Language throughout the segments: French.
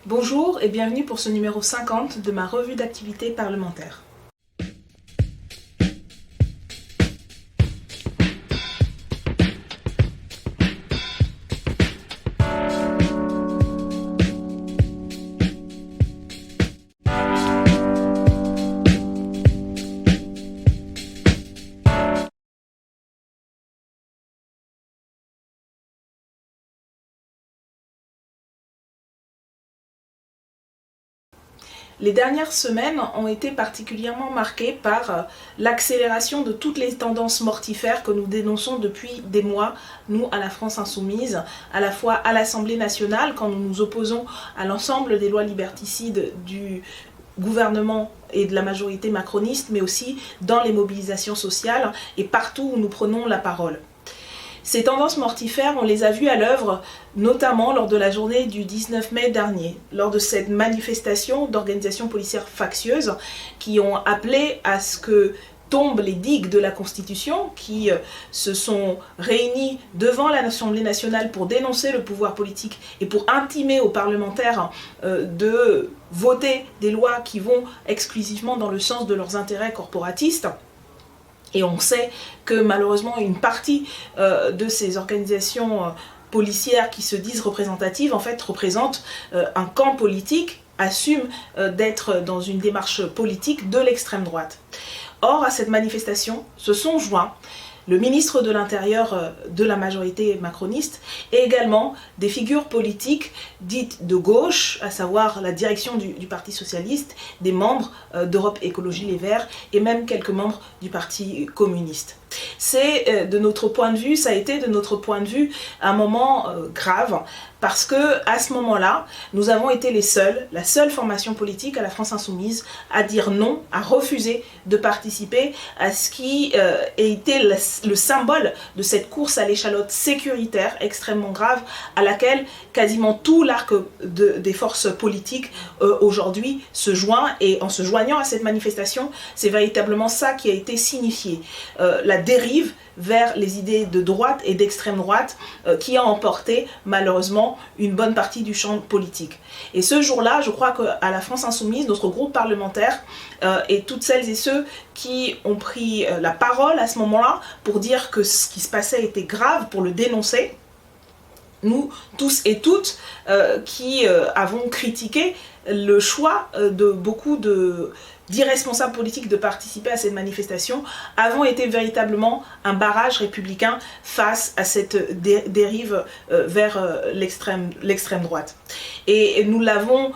Bonjour et bienvenue pour ce numéro 50 de ma revue d'activité parlementaire. Les dernières semaines ont été particulièrement marquées par l'accélération de toutes les tendances mortifères que nous dénonçons depuis des mois, nous à la France Insoumise, à la fois à l'Assemblée nationale, quand nous nous opposons à l'ensemble des lois liberticides du gouvernement et de la majorité macroniste, mais aussi dans les mobilisations sociales et partout où nous prenons la parole. Ces tendances mortifères, on les a vues à l'œuvre, notamment lors de la journée du 19 mai dernier, lors de cette manifestation d'organisations policières factieuses qui ont appelé à ce que tombent les digues de la Constitution, qui se sont réunis devant l'Assemblée nationale pour dénoncer le pouvoir politique et pour intimer aux parlementaires de voter des lois qui vont exclusivement dans le sens de leurs intérêts corporatistes. Et on sait que malheureusement une partie de ces organisations policières qui se disent représentatives en fait représentent un camp politique, assument d'être dans une démarche politique de l'extrême droite. Or à cette manifestation se sont joints le ministre de l'Intérieur de la majorité macroniste et également des figures politiques dites de gauche, à savoir la direction du Parti Socialiste, des membres d'Europe Écologie Les Verts et même quelques membres du Parti communiste. C'est de notre point de vue, ça a été de notre point de vue un moment grave parce que à ce moment-là, nous avons été la seule formation politique à la France Insoumise à dire non, à refuser de participer à ce qui a été le symbole de cette course à l'échalote sécuritaire extrêmement grave à laquelle quasiment tout l'arc des forces politiques aujourd'hui se joint, et en se joignant à cette manifestation, c'est véritablement ça qui a été signifié. La dérive vers les idées de droite et d'extrême droite qui a emporté malheureusement une bonne partie du champ politique. Et ce jour-là, je crois qu'à la France Insoumise, notre groupe parlementaire et toutes celles et ceux qui ont pris la parole à ce moment-là pour dire que ce qui se passait était grave, pour le dénoncer, nous tous et toutes qui avons critiqué le choix de beaucoup d'irresponsables politiques de participer à cette manifestation, avons été véritablement un barrage républicain face à cette dérive vers l'extrême droite. Et nous l'avons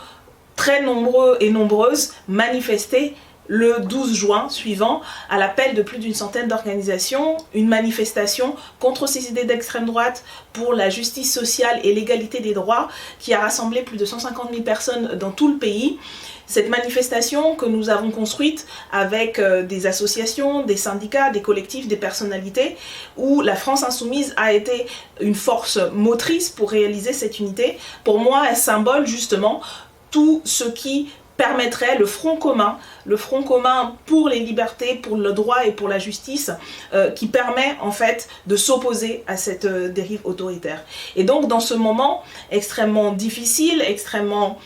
très nombreux et nombreuses manifesté le 12 juin suivant, à l'appel de plus d'une centaine d'organisations, une manifestation contre ces idées d'extrême droite pour la justice sociale et l'égalité des droits qui a rassemblé plus de 150 000 personnes dans tout le pays. Cette manifestation que nous avons construite avec des associations, des syndicats, des collectifs, des personnalités, où la France Insoumise a été une force motrice pour réaliser cette unité, pour moi, elle symbole justement tout ce qui permettrait le front commun pour les libertés, pour le droit et pour la justice, qui permet en fait de s'opposer à cette dérive autoritaire. Et donc dans ce moment extrêmement difficile, extrêmement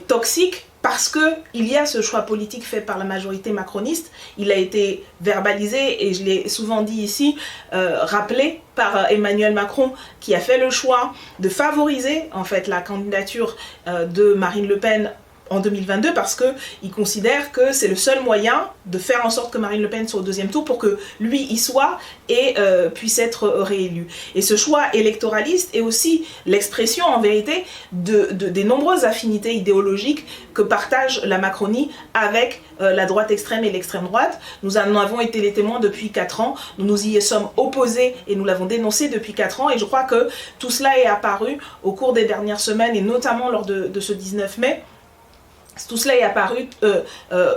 toxique, parce qu'il y a ce choix politique fait par la majorité macroniste, il a été verbalisé et je l'ai souvent dit ici, rappelé par Emmanuel Macron qui a fait le choix de favoriser en fait la candidature de Marine Le Pen en 2022 parce qu'il considère que c'est le seul moyen de faire en sorte que Marine Le Pen soit au deuxième tour pour que lui y soit et puisse être réélu. Et ce choix électoraliste est aussi l'expression en vérité des nombreuses affinités idéologiques que partage la Macronie avec la droite extrême et l'extrême droite. Nous en avons été les témoins depuis 4 ans, nous nous y sommes opposés et nous l'avons dénoncé depuis 4 ans et je crois que tout cela est apparu au cours des dernières semaines et notamment lors de ce 19 mai. Tout cela est apparu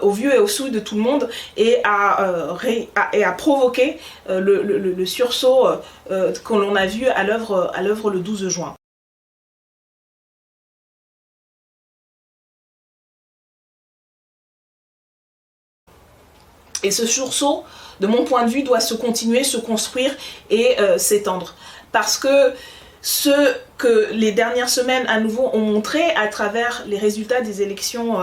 au vu et au su de tout le monde et a provoqué le sursaut que l'on a vu à l'œuvre le 12 juin. Et ce sursaut, de mon point de vue, doit se continuer, se construire et s'étendre. Parce que Ce que les dernières semaines à nouveau ont montré à travers les résultats des élections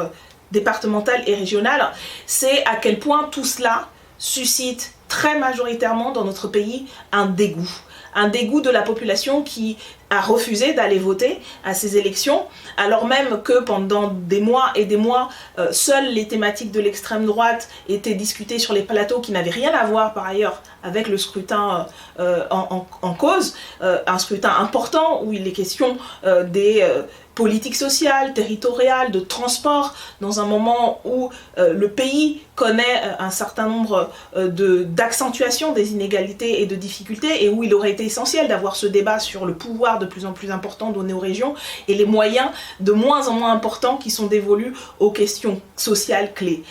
départementales et régionales, c'est à quel point tout cela suscite très majoritairement dans notre pays un dégoût. Un dégoût de la population qui a refusé d'aller voter à ces élections, alors même que pendant des mois et des mois, seules les thématiques de l'extrême droite étaient discutées sur les plateaux qui n'avaient rien à voir par ailleurs avec le scrutin en cause, un scrutin important où il est question des politique sociale, territoriale, de transport, dans un moment où le pays connaît un certain nombre d'accentuations des inégalités et de difficultés, et où il aurait été essentiel d'avoir ce débat sur le pouvoir de plus en plus important donné aux régions et les moyens de moins en moins importants qui sont dévolus aux questions sociales clés.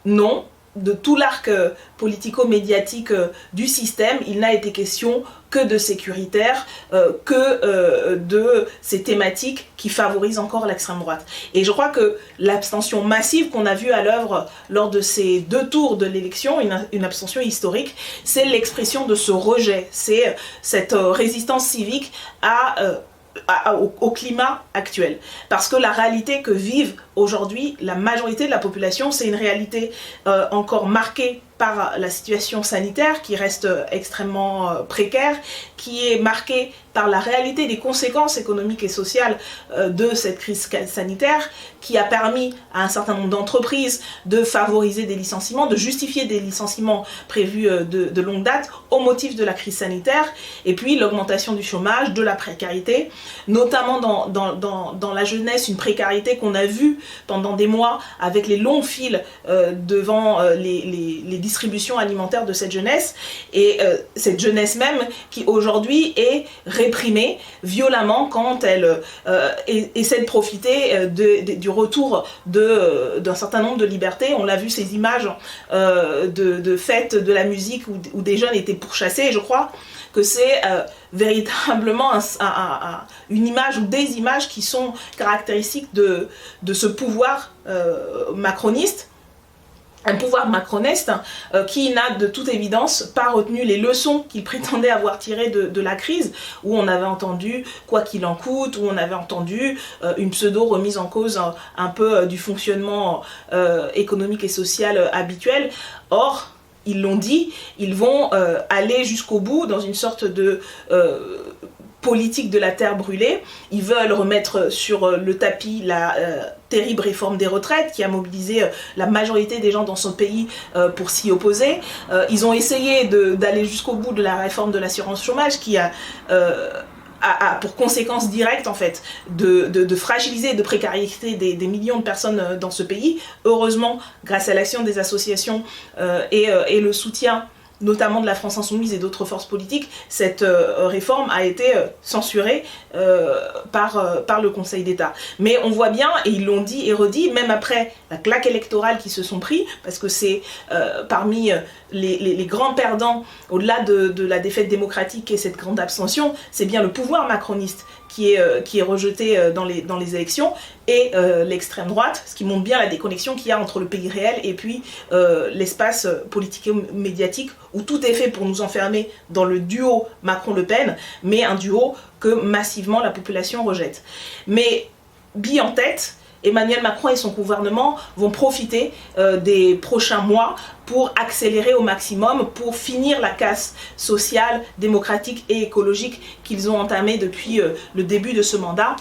Non, de tout l'arc politico-médiatique du système, il n'a été question que de sécuritaire, que de ces thématiques qui favorisent encore l'extrême droite. Et je crois que l'abstention massive qu'on a vue à l'œuvre lors de ces 2 tours de l'élection, une abstention historique, c'est l'expression de ce rejet, c'est cette résistance civique au climat actuel. Parce que la réalité que vivent aujourd'hui la majorité de la population, c'est une réalité encore marquée par la situation sanitaire qui reste extrêmement précaire, qui est marquée par la réalité des conséquences économiques et sociales de cette crise sanitaire, qui a permis à un certain nombre d'entreprises de favoriser des licenciements, de justifier des licenciements prévus de longue date au motif de la crise sanitaire, et puis l'augmentation du chômage, de la précarité, notamment dans la jeunesse, une précarité qu'on a vue pendant des mois avec les longs files devant les distributions alimentaires de cette jeunesse, et cette jeunesse même qui aujourd'hui est réprimée violemment quand elle essaie de profiter du retour d'un certain nombre de libertés. On l'a vu, ces images de fêtes de la musique où des jeunes étaient pourchassés, et je crois que c'est véritablement une image ou des images qui sont caractéristiques de ce pouvoir macroniste. Un pouvoir macroniste qui n'a de toute évidence pas retenu les leçons qu'il prétendait avoir tirées de la crise, où on avait entendu quoi qu'il en coûte, où on avait entendu une pseudo-remise en cause un peu du fonctionnement économique et social habituel. Or, ils l'ont dit, ils vont aller jusqu'au bout dans une sorte de politique de la terre brûlée. Ils veulent remettre sur le tapis la terrible réforme des retraites qui a mobilisé la majorité des gens dans son pays pour s'y opposer. Ils ont essayé d'aller jusqu'au bout de la réforme de l'assurance chômage qui a pour conséquence directe en fait de fragiliser, de précarité des millions de personnes dans ce pays. Heureusement, grâce à l'action des associations et le soutien notamment de la France Insoumise et d'autres forces politiques, cette réforme a été censurée par le Conseil d'État. Mais on voit bien, et ils l'ont dit et redit, même après la claque électorale qu'ils se sont pris, parce que c'est parmi les grands perdants, au-delà de la défaite démocratique et cette grande abstention, c'est bien le pouvoir macroniste qui est rejeté dans les élections, et l'extrême droite, ce qui montre bien la déconnexion qu'il y a entre le pays réel et puis l'espace politico-médiatique, où tout est fait pour nous enfermer dans le duo Macron-Le Pen, mais un duo que massivement la population rejette. Mais bille en tête, Emmanuel Macron et son gouvernement vont profiter des prochains mois pour accélérer au maximum, pour finir la casse sociale, démocratique et écologique qu'ils ont entamée depuis le début de ce mandat.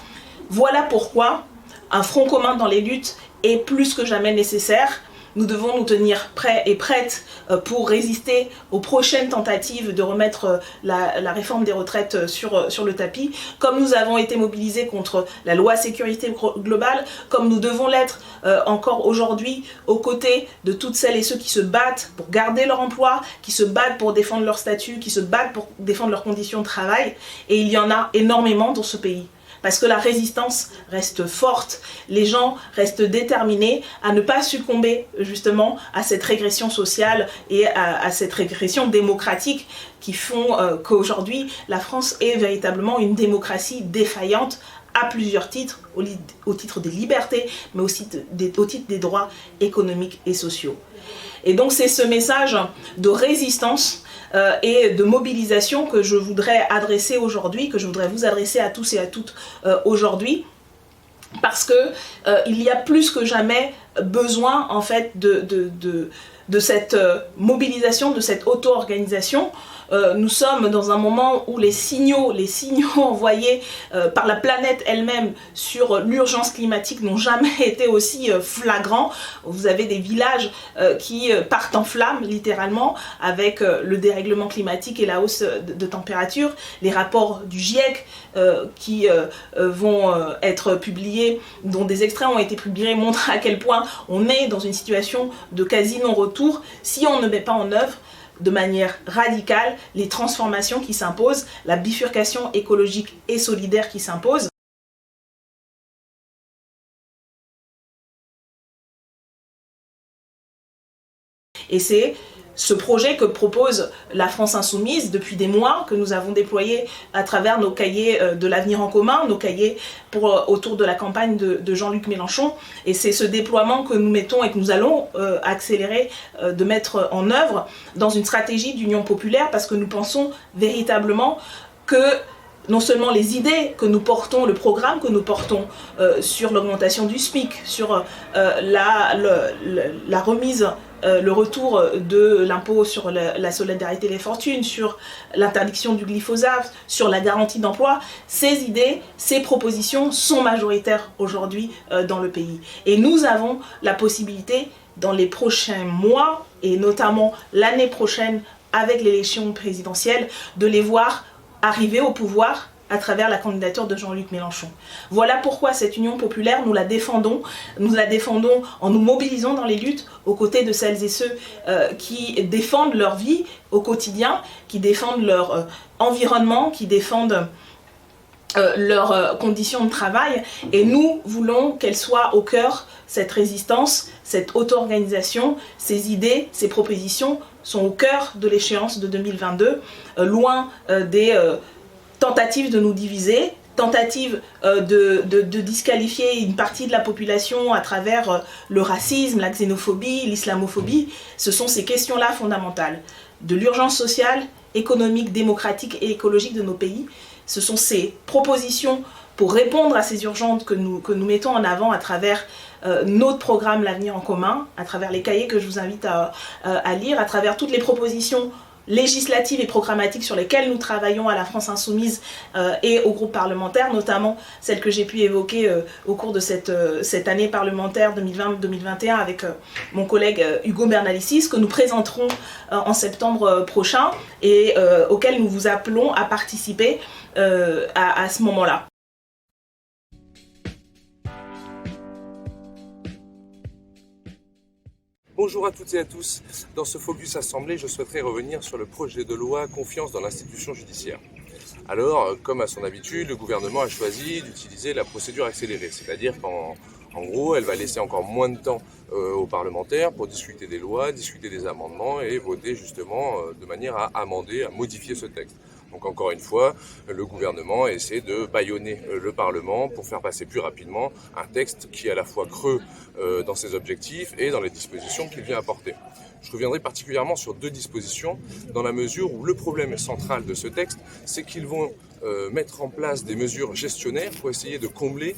Voilà pourquoi un front commun dans les luttes est plus que jamais nécessaire. Nous devons nous tenir prêts et prêtes pour résister aux prochaines tentatives de remettre la réforme des retraites sur le tapis, comme nous avons été mobilisés contre la loi sécurité globale, comme nous devons l'être encore aujourd'hui aux côtés de toutes celles et ceux qui se battent pour garder leur emploi, qui se battent pour défendre leur statut, qui se battent pour défendre leurs conditions de travail, et il y en a énormément dans ce pays. Parce que la résistance reste forte, les gens restent déterminés à ne pas succomber justement à cette régression sociale et à cette régression démocratique qui font qu'aujourd'hui la France est véritablement une démocratie défaillante à plusieurs titres, au titre des libertés, mais aussi au titre des droits économiques et sociaux. Et donc c'est ce message de résistance et de mobilisation que je voudrais adresser aujourd'hui, que je voudrais vous adresser à tous et à toutes aujourd'hui, parce que il y a plus que jamais besoin en fait de cette mobilisation, de cette auto-organisation. Nous sommes dans un moment où les signaux envoyés par la planète elle-même sur l'urgence climatique n'ont jamais été aussi flagrants. Vous avez des villages qui partent en flammes littéralement avec le dérèglement climatique et la hausse de température. Les rapports du GIEC qui vont être publiés, dont des extraits ont été publiés, montrent à quel point on est dans une situation de quasi non-retour si on ne met pas en œuvre de manière radicale les transformations qui s'imposent, la bifurcation écologique et solidaire qui s'impose. Et c'est ce projet que propose la France Insoumise depuis des mois, que nous avons déployé à travers nos cahiers de l'avenir en commun, nos cahiers autour de la campagne de Jean-Luc Mélenchon. Et c'est ce déploiement que nous mettons et que nous allons accélérer de mettre en œuvre dans une stratégie d'union populaire, parce que nous pensons véritablement que non seulement les idées que nous portons, le programme que nous portons sur l'augmentation du SMIC, sur la remise, le retour de l'impôt sur la solidarité des fortunes, sur l'interdiction du glyphosate, sur la garantie d'emploi, ces idées, ces propositions sont majoritaires aujourd'hui dans le pays. Et nous avons la possibilité, dans les prochains mois, et notamment l'année prochaine avec l'élection présidentielle, de les voir arriver au pouvoir à travers la candidature de Jean-Luc Mélenchon. Voilà pourquoi cette union populaire, nous la défendons en nous mobilisant dans les luttes aux côtés de celles et ceux qui défendent leur vie au quotidien, qui défendent leur environnement, qui défendent leurs conditions de travail, et nous voulons qu'elle soit au cœur, cette résistance, cette auto-organisation, ces idées, ces propositions sont au cœur de l'échéance de 2022, loin des tentatives de nous diviser, tentatives de disqualifier une partie de la population à travers le racisme, la xénophobie, l'islamophobie. Ce sont ces questions-là fondamentales de l'urgence sociale, économique, démocratique et écologique de nos pays. Ce sont ces propositions pour répondre à ces urgences que nous mettons en avant à travers notre programme L'Avenir en commun, à travers les cahiers que je vous invite à lire, à travers toutes les propositions législatives et programmatiques sur lesquelles nous travaillons à la France Insoumise et au groupe parlementaire, notamment celles que j'ai pu évoquer au cours de cette année parlementaire 2020-2021 avec mon collègue Hugo Bernalicis, que nous présenterons en septembre prochain et auquel nous vous appelons à participer à ce moment-là. Bonjour à toutes et à tous. Dans ce Focus Assemblée, je souhaiterais revenir sur le projet de loi Confiance dans l'institution judiciaire. Alors, comme à son habitude, le gouvernement a choisi d'utiliser la procédure accélérée, c'est-à-dire qu'en gros, elle va laisser encore moins de temps aux parlementaires pour discuter des lois, discuter des amendements et voter justement de manière à amender, à modifier ce texte. Donc encore une fois, le gouvernement essaie de bâillonner le Parlement pour faire passer plus rapidement un texte qui est à la fois creux dans ses objectifs et dans les dispositions qu'il vient apporter. Je reviendrai particulièrement sur deux dispositions dans la mesure où le problème central de ce texte, c'est qu'ils vont mettre en place des mesures gestionnaires pour essayer de combler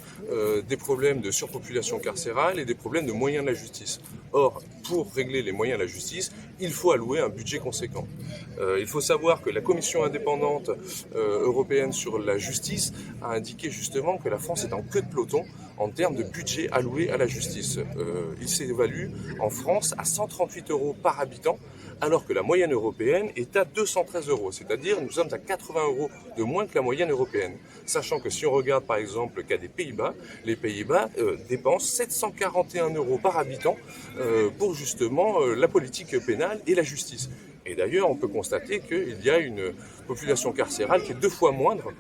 des problèmes de surpopulation carcérale et des problèmes de moyens de la justice. Or, pour régler les moyens de la justice, il faut allouer un budget conséquent. Il faut savoir que la Commission indépendante européenne sur la justice a indiqué justement que la France est en queue de peloton en termes de budget alloué à la justice. Il s'évalue en France à 138 € par habitant, alors que la moyenne européenne est à 213 €, c'est-à-dire nous sommes à 80 € de moins que la moyenne européenne. Sachant que si on regarde par exemple le cas des Pays-Bas, les Pays-Bas dépensent 741 € par habitant pour justement la politique pénale et la justice. Et d'ailleurs, on peut constater qu'il y a une population carcérale qui est 2 fois moindre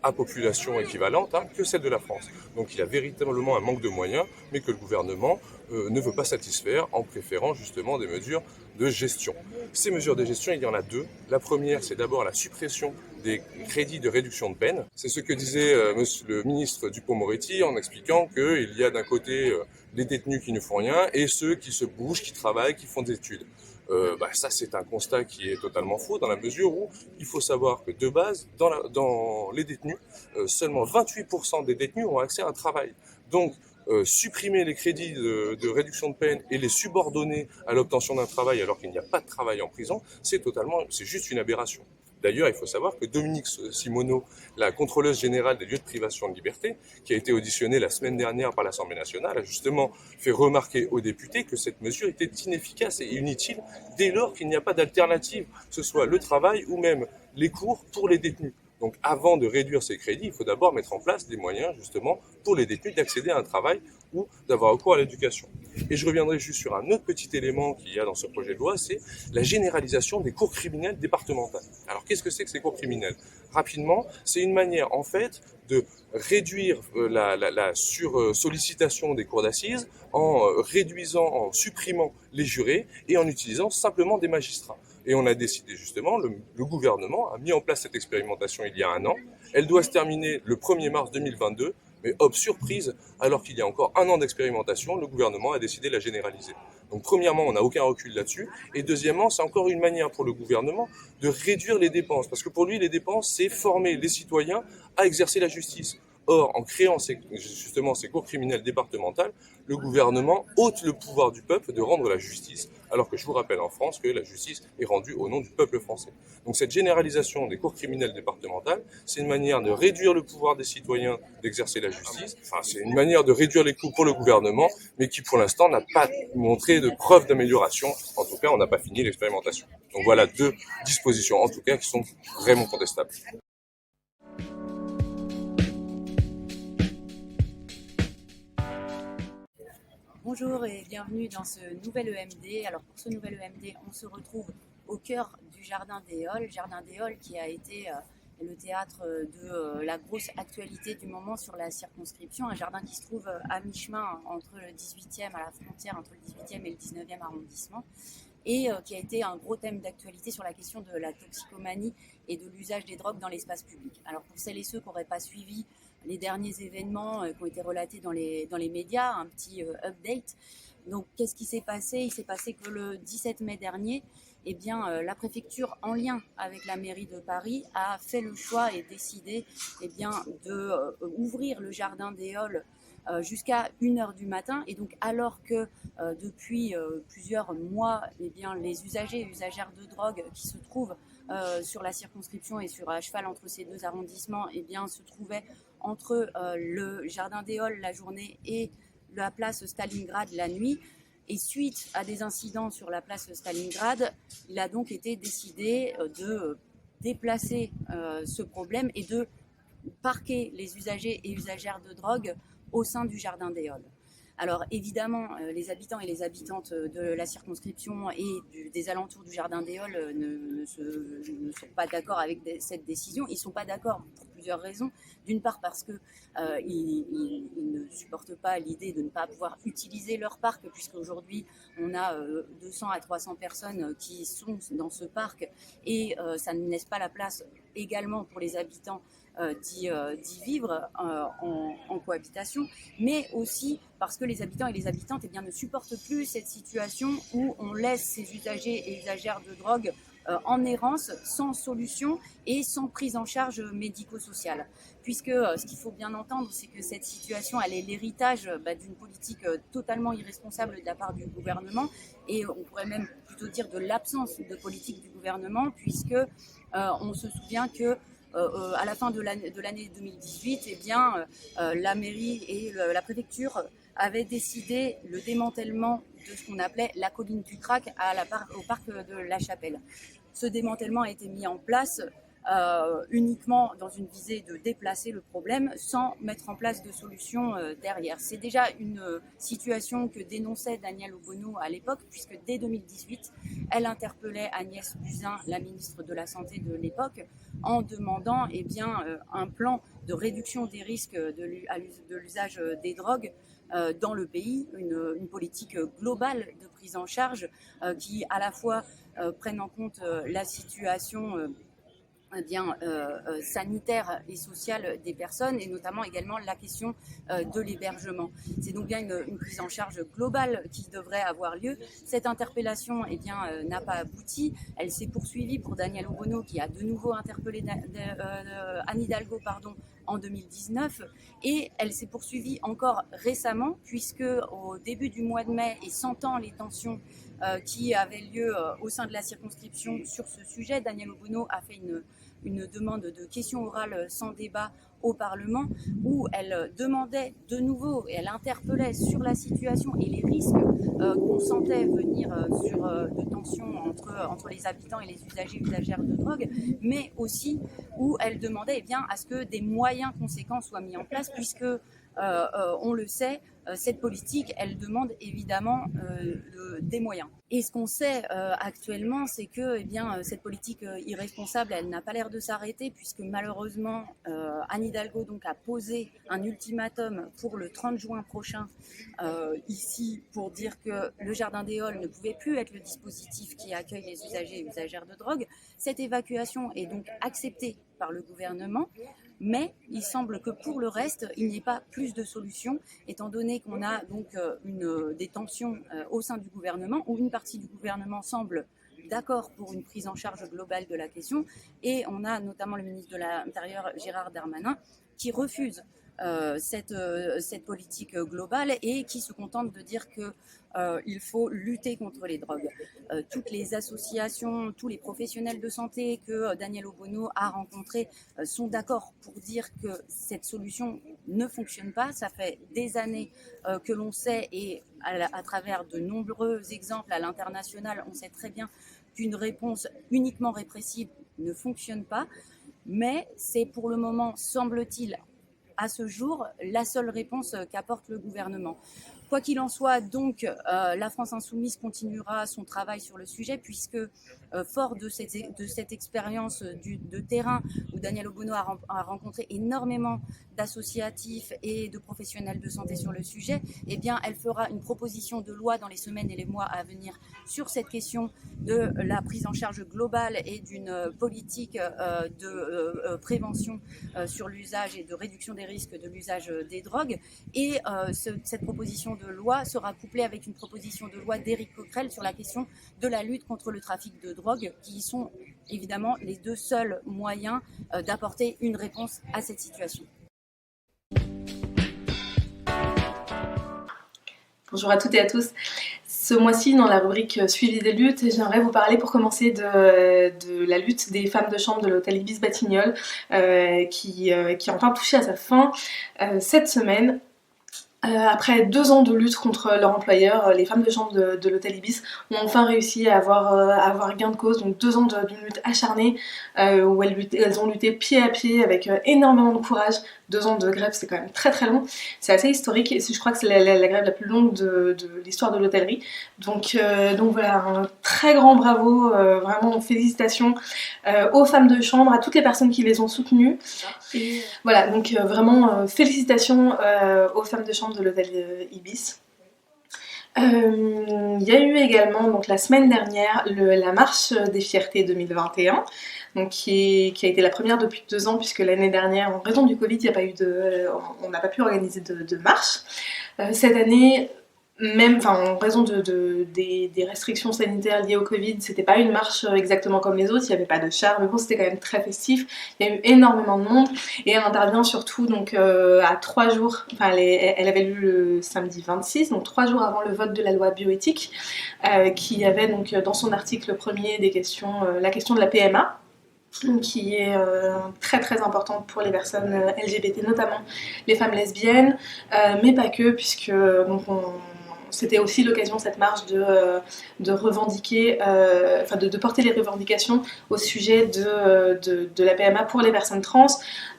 à population équivalente que celle de la France. Donc il y a véritablement un manque de moyens, mais que le gouvernement ne veut pas satisfaire en préférant justement des mesures de gestion. Ces mesures de gestion, il y en a deux. La première, c'est d'abord la suppression des crédits de réduction de peine. C'est ce que disait le ministre Dupond-Moretti en expliquant qu'il y a d'un côté les détenus qui ne font rien et ceux qui se bougent, qui travaillent, qui font des études. Ça c'est un constat qui est totalement faux dans la mesure où il faut savoir que de base, dans les détenus, seulement 28% des détenus ont accès à un travail. Donc supprimer les crédits de réduction de peine et les subordonner à l'obtention d'un travail alors qu'il n'y a pas de travail en prison, c'est juste une aberration. D'ailleurs, il faut savoir que Dominique Simoneau, la contrôleuse générale des lieux de privation de liberté, qui a été auditionnée la semaine dernière par l'Assemblée nationale, a justement fait remarquer aux députés que cette mesure était inefficace et inutile dès lors qu'il n'y a pas d'alternative, que ce soit le travail ou même les cours pour les détenus. Donc avant de réduire ces crédits, il faut d'abord mettre en place des moyens justement pour les détenus d'accéder à un travail ou d'avoir recours à l'éducation. Et je reviendrai juste sur un autre petit élément qu'il y a dans ce projet de loi, c'est la généralisation des cours criminelles départementales. Alors qu'est-ce que c'est que ces cours criminels ? Rapidement, c'est une manière en fait de réduire la sursollicitation des cours d'assises en supprimant les jurés et en utilisant simplement des magistrats. Et on a décidé justement, le gouvernement a mis en place cette expérimentation il y a 1 an. Elle doit se terminer le 1er mars 2022, mais hop, surprise, alors qu'il y a encore 1 an d'expérimentation, le gouvernement a décidé de la généraliser. Donc premièrement, on n'a aucun recul là-dessus, et deuxièmement, c'est encore une manière pour le gouvernement de réduire les dépenses, parce que pour lui, les dépenses, c'est former les citoyens à exercer la justice. Or, en créant justement ces cours criminelles départementales, le gouvernement ôte le pouvoir du peuple de rendre la justice, alors que je vous rappelle en France que la justice est rendue au nom du peuple français. Donc cette généralisation des cours criminelles départementales, c'est une manière de réduire le pouvoir des citoyens d'exercer la justice, c'est une manière de réduire les coûts pour le gouvernement, mais qui pour l'instant n'a pas montré de preuve d'amélioration. En tout cas, on n'a pas fini l'expérimentation. Donc voilà 2 dispositions, en tout cas, qui sont vraiment contestables. Bonjour et bienvenue dans ce nouvel EMD. Alors pour ce nouvel EMD, on se retrouve au cœur du Jardin des Halles. Jardin des Halles qui a été le théâtre de la grosse actualité du moment sur la circonscription. Un jardin qui se trouve à mi-chemin entre le 18e, à la frontière entre le 18e et le 19e arrondissement. Et qui a été un gros thème d'actualité sur la question de la toxicomanie et de l'usage des drogues dans l'espace public. Alors pour celles et ceux qui n'auraient pas suivi les derniers événements qui ont été relatés dans les médias, un petit update. Donc qu'est-ce qui s'est passé ? Il s'est passé que le 17 mai dernier, la préfecture, en lien avec la mairie de Paris, a fait le choix et décidé d'ouvrir le Jardin des Halles jusqu'à 1h du matin. Et donc alors que depuis plusieurs mois, les usagers et usagères de drogue qui se trouvent sur la circonscription et à cheval entre ces 2 arrondissements, se trouvaient entre le Jardin des Halles la journée et la place Stalingrad la nuit. Et suite à des incidents sur la place Stalingrad, il a donc été décidé de déplacer ce problème et de parquer les usagers et usagères de drogue au sein du Jardin des Halles. Alors évidemment, les habitants et les habitantes de la circonscription et des alentours du Jardin des Halles ne sont pas d'accord avec cette décision. Ils ne sont pas d'accord pour plusieurs raisons. D'une part parce qu'ils ne supportent pas l'idée de ne pas pouvoir utiliser leur parc, puisqu'aujourd'hui on a 200 à 300 personnes qui sont dans ce parc et ça ne laisse pas la place également pour les habitants d'y vivre en cohabitation, mais aussi parce que les habitants et les habitantes ne supportent plus cette situation où on laisse ces usagers et usagères de drogue en errance, sans solution et sans prise en charge médico-sociale. Puisque ce qu'il faut bien entendre, c'est que cette situation, elle est l'héritage d'une politique totalement irresponsable de la part du gouvernement, et on pourrait même plutôt dire de l'absence de politique du gouvernement, puisque on se souvient que à la fin de l'année 2018, la mairie et la préfecture avaient décidé le démantèlement de ce qu'on appelait la colline du Crac au parc de la Chapelle. Ce démantèlement a été mis en place uniquement dans une visée de déplacer le problème sans mettre en place de solution derrière. C'est déjà une situation que dénonçait Danielle Obono à l'époque, puisque dès 2018, elle interpellait Agnès Buzyn, la ministre de la Santé de l'époque, en demandant un plan de réduction des risques de l'usage des drogues dans le pays, une politique globale de prise en charge qui à la fois prenne en compte la situation sanitaire et sociale des personnes, et notamment également la question de l'hébergement. C'est donc bien une prise en charge globale qui devrait avoir lieu. Cette interpellation n'a pas abouti. Elle s'est poursuivie pour Daniel Obono, qui a de nouveau interpellé Anne Hidalgo en 2019, et elle s'est poursuivie encore récemment, puisque au début du mois de mai, et sentant les tensions qui avaient lieu au sein de la circonscription sur ce sujet, Daniel Obono a fait une demande de questions orales sans débat au Parlement, où elle demandait de nouveau et elle interpellait sur la situation et les risques qu'on sentait venir de tensions entre les habitants et les usagers et usagères de drogue, mais aussi où elle demandait à ce que des moyens conséquents soient mis en place, puisque on le sait, cette politique, elle demande évidemment des moyens. Et ce qu'on sait actuellement, c'est que cette politique irresponsable, elle n'a pas l'air de s'arrêter, puisque malheureusement, Anne Hidalgo a posé un ultimatum pour le 30 juin prochain ici, pour dire que le Jardin des Halles ne pouvait plus être le dispositif qui accueille les usagers et usagères de drogue. Cette évacuation est donc acceptée par le gouvernement. Mais il semble que pour le reste, il n'y ait pas plus de solutions, étant donné qu'on a donc des tensions au sein du gouvernement, où une partie du gouvernement semble d'accord pour une prise en charge globale de la question, et on a notamment le ministre de l'Intérieur, Gérald Darmanin, qui refuse cette politique globale et qui se contente de dire qu'il faut lutter contre les drogues. Toutes les associations, tous les professionnels de santé que Daniel Obono a rencontrés sont d'accord pour dire que cette solution ne fonctionne pas. Ça fait des années que l'on sait, et à travers de nombreux exemples à l'international, on sait très bien qu'une réponse uniquement répressive ne fonctionne pas. Mais c'est pour le moment, semble-t-il, à ce jour, la seule réponse qu'apporte le gouvernement. Quoi qu'il en soit, donc, la France Insoumise continuera son travail sur le sujet, puisque fort de cette expérience de terrain, où Daniel Obono a rencontré énormément d'associatifs et de professionnels de santé sur le sujet, elle fera une proposition de loi dans les semaines et les mois à venir sur cette question de la prise en charge globale et d'une politique de prévention sur l'usage et de réduction des risques de l'usage des drogues. Et cette proposition de loi sera couplée avec une proposition de loi d'Éric Coquerel sur la question de la lutte contre le trafic de drogue, qui sont évidemment les deux seuls moyens d'apporter une réponse à cette situation. Bonjour à toutes et à tous. Ce mois-ci, dans la rubrique Suivi des luttes, j'aimerais vous parler pour commencer de la lutte des femmes de chambre de l'hôtel Ibis Batignolles qui a enfin touché à sa fin cette semaine. Après 2 ans de lutte contre leur employeur, les femmes de chambre de l'hôtel Ibis ont enfin réussi à avoir gain de cause. Donc 2 ans d'une lutte acharnée où elles ont lutté pied à pied avec énormément de courage. 2 ans de grève, c'est quand même très très long. C'est assez historique, et je crois que c'est la grève la plus longue de l'histoire de l'hôtellerie. Donc voilà, un très grand bravo, vraiment félicitations aux femmes de chambre, à toutes les personnes qui les ont soutenues. Et voilà, donc vraiment félicitations aux femmes de chambre de l'hôtel Ibis. Il y a eu également donc la semaine dernière la marche des fiertés 2021, donc qui a été la première depuis 2 ans, puisque l'année dernière, en raison du Covid, on n'a pas pu organiser de marche. Cette année, en raison des restrictions sanitaires liées au Covid, c'était pas une marche exactement comme les autres, il n'y avait pas de char, mais bon, c'était quand même très festif. Il y a eu énormément de monde, et elle intervient surtout donc à 3 jours, elle avait lieu le samedi 26, donc 3 jours avant le vote de la loi bioéthique, qui avait donc dans son article premier la question de la PMA, qui est très très importante pour les personnes LGBT, notamment les femmes lesbiennes, mais pas que, puisque c'était aussi l'occasion, cette marche, de revendiquer, de porter les revendications au sujet de la PMA pour les personnes trans,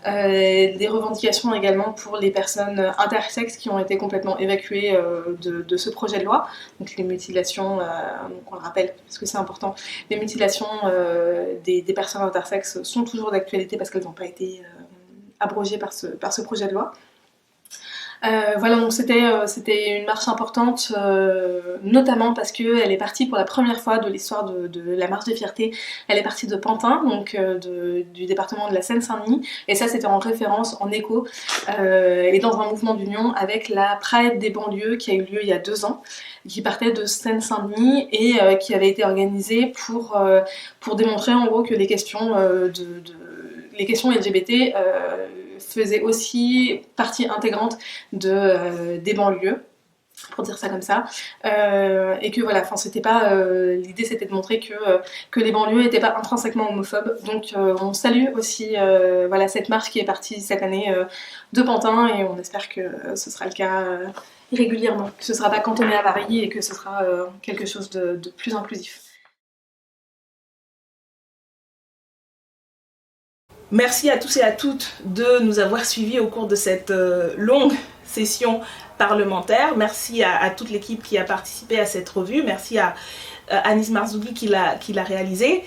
des revendications également pour les personnes intersexes qui ont été complètement évacuées de ce projet de loi. Donc les mutilations, on le rappelle parce que c'est important, les mutilations des personnes intersexes sont toujours d'actualité parce qu'elles n'ont pas été abrogées par ce projet de loi. Voilà, donc c'était une marche importante, notamment parce qu'elle est partie pour la première fois de l'histoire de la marche des fiertés. Elle est partie de Pantin, donc du département de la Seine-Saint-Denis, et ça c'était en référence, en écho, et dans un mouvement d'union avec la Pride des banlieues qui a eu lieu il y a 2 ans, qui partait de Seine-Saint-Denis et qui avait été organisée pour démontrer en gros que les questions les questions LGBT faisaient aussi partie intégrante des banlieues, pour dire ça comme ça, et que voilà, c'était pas l'idée, c'était de montrer que les banlieues n'étaient pas intrinsèquement homophobes. Donc on salue aussi voilà, cette marche qui est partie cette année de Pantin, et on espère que ce sera le cas régulièrement, que ce sera pas cantonné à Paris et que ce sera quelque chose de plus inclusif. Merci à tous et à toutes de nous avoir suivis au cours de cette longue session parlementaire. Merci à toute l'équipe qui a participé à cette revue. Merci à Anis Marzouki qui l'a réalisée.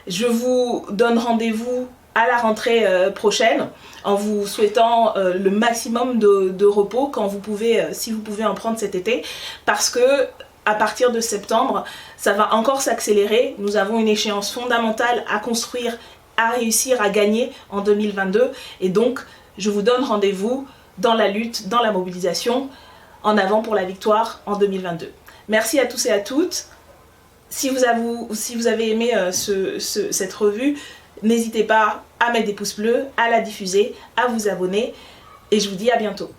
Je vous donne rendez-vous à la rentrée prochaine en vous souhaitant le maximum de repos quand vous pouvez, si vous pouvez en prendre cet été, parce que à partir de septembre, ça va encore s'accélérer. Nous avons une échéance fondamentale à construire, à réussir à gagner en 2022, et donc je vous donne rendez-vous dans la lutte, dans la mobilisation, en avant pour la victoire en 2022. Merci à tous et à toutes. Si vous avez aimé cette revue, n'hésitez pas à mettre des pouces bleus, à la diffuser, à vous abonner, et je vous dis à bientôt.